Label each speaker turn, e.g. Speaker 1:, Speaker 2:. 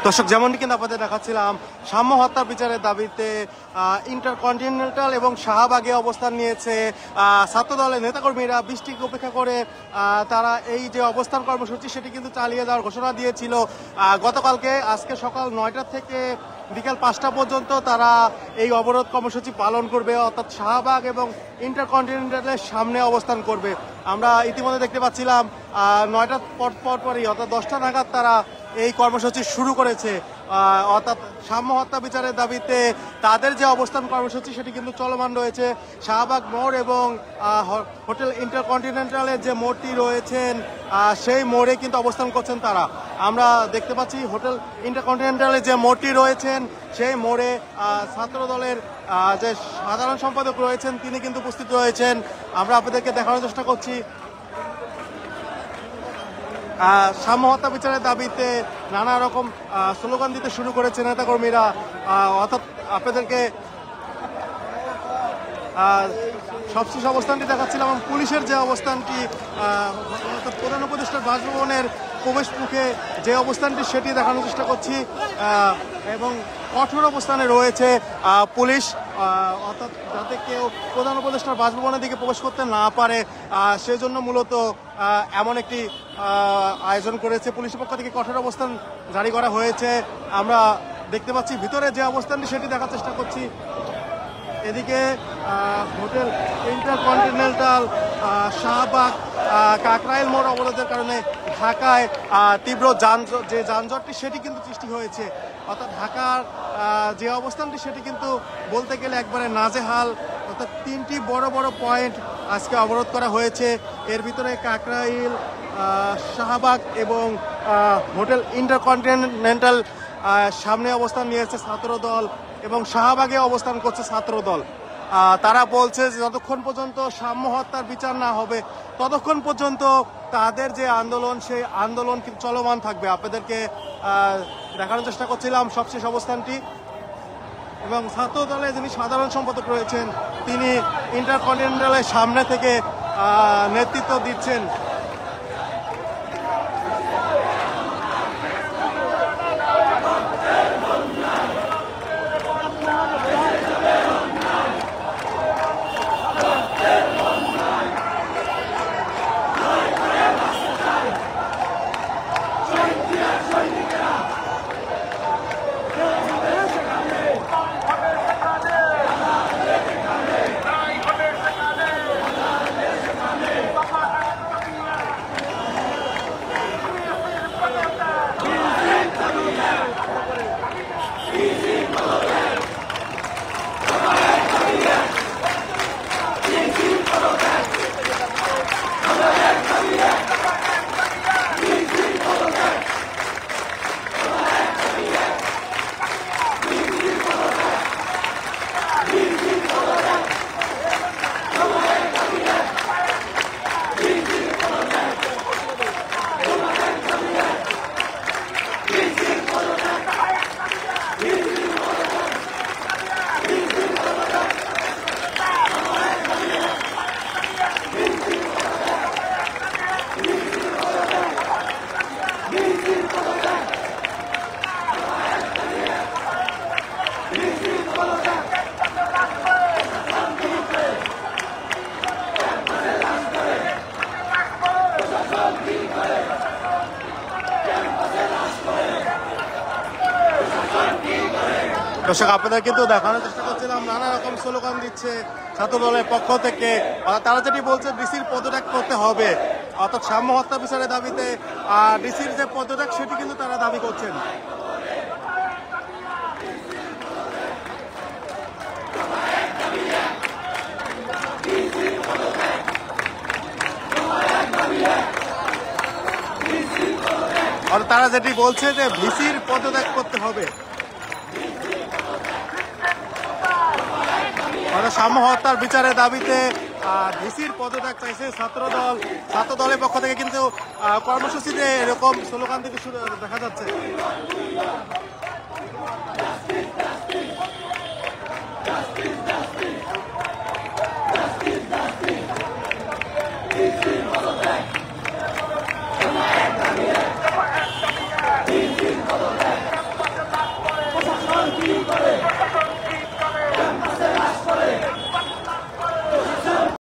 Speaker 1: দর্শক, যেমনটি কিন্তু আপনাদের দেখাচ্ছিলাম, সাম্য হত্যা বিচারের দাবিতে ইন্টারকন্টিনেন্টাল এবং শাহবাগে অবস্থান নিয়েছে ছাত্র দলের নেতাকর্মীরা। বৃষ্টিকে উপেক্ষা করে তারা এই যে অবস্থান কর্মসূচি সেটি কিন্তু চালিয়ে যাওয়ার ঘোষণা দিয়েছিল গতকালকে। আজকে সকাল 9টা থেকে বিকাল 5টা পর্যন্ত তারা এই অবরোধ কর্মসূচি পালন করবে, অর্থাৎ শাহবাগ এবং ইন্টারকন্টিনেন্টালের সামনে অবস্থান করবে। আমরা ইতিমধ্যে দেখতে পাচ্ছিলাম 9টার পরপরই অর্থাৎ 10টা নাগাদ তারা এই কর্মসূচি শুরু করেছে। অর্থাৎ সাম্য হত্যা বিচারের দাবিতে তাদের যে অবস্থান কর্মসূচি সেটি কিন্তু চলমান রয়েছে। শাহবাগ মোড় এবং হোটেল ইন্টারকন্টিনেন্টালের যে মোড়টি রয়েছেন সেই মোড়ে কিন্তু অবস্থান করছেন তারা। আমরা দেখতে পাচ্ছি হোটেল ইন্টারকন্টিনেন্টালের যে মোড়টি রয়েছেন সেই মোড়ে ছাত্র দলের যে সাধারণ সম্পাদক রয়েছেন তিনি কিন্তু উপস্থিত রয়েছেন। আমরা আপনাদেরকে দেখানোর চেষ্টা করছি। সাম্য হত্যা বিচারের দাবিতে নানা রকম স্লোগান দিতে শুরু করেছে নেতাকর্মীরা। অর্থাৎ আপনাদেরকে সবশেষ অবস্থানটি দেখাচ্ছিলাম, পুলিশের যে অবস্থানটি অর্থাৎ প্রধান উপদেষ্টার বাসভবনের প্রবেশ মুখে যে অবস্থানটি সেটি দেখানোর চেষ্টা করছি। এবং কঠোর অবস্থানে রয়েছে পুলিশ, অর্থাৎ যাতে কেউ প্রধান উপদেষ্টার বাসভবনের দিকে প্রবেশ করতে না পারে সেজন্য মূলত এমন একটি আয়োজন করেছে। পুলিশের পক্ষ থেকে কঠোর অবস্থান জারি করা হয়েছে। আমরা দেখতে পাচ্ছি ভিতরে যে অবস্থানটি সেটি দেখার চেষ্টা করছি। এদিকে হোটেল ইন্টারকন্টিনেন্টাল, শাহবাগ, কাকরাইল মোড় অবরোধের কারণে ঢাকায় তীব্র যানজটটি সেটি কিন্তু সৃষ্টি হয়েছে। অর্থাৎ ঢাকার যে অবস্থানটি সেটি কিন্তু বলতে গেলে একবারে নাজেহাল। অর্থাৎ 3টি বড় বড় পয়েন্ট আজকে অবরোধ করা হয়েছে। এর ভিতরে কাকরাইল, শাহবাগ এবং হোটেল ইন্টারকন্টিনেন্টাল সামনে অবস্থান নিয়েছে ছাত্রদল এবং শাহবাগে অবস্থান করছে ছাত্রদল। তারা বলছে যে যতক্ষণ পর্যন্ত সাম্য হত্যার বিচার না হবে ততক্ষণ পর্যন্ত তাদের যে আন্দোলন সেই আন্দোলন কিন্তু চলমান থাকবে। আপনাদেরকে দেখানোর চেষ্টা করছিলাম সবশেষ অবস্থানটি। এবং ছাত্র দলে যিনি সাধারণ সম্পাদক রয়েছেন তিনি ইন্টারকন্টিনেন্টালের সামনে থেকে নেতৃত্ব দিচ্ছেন। দর্শক, আপনাদের কিন্তু দেখানোর চেষ্টা করছিলাম নানা রকম স্লোগান দিচ্ছে ছাত্র দলের পক্ষ থেকে। তারা যেটি বলছে ডিসির পদত্যাগ করতে হবে, অর্থাৎ সাম্য হত্যা বিচারের দাবিতে ডিসির যে পদত্যাগ সেটি কিন্তু তারা দাবি করছেন। তারা যেটি বলছে যে ভিসির পদত্যাগ করতে হবে, সাম্য হত্যার বিচারের দাবিতে ভিসির পদত্যাগ চাইছে ছাত্রদল। ছাত্র দলের পক্ষ থেকে কিন্তু কর্মসূচিতে এরকম স্লোগান থেকে দেখা যাচ্ছে।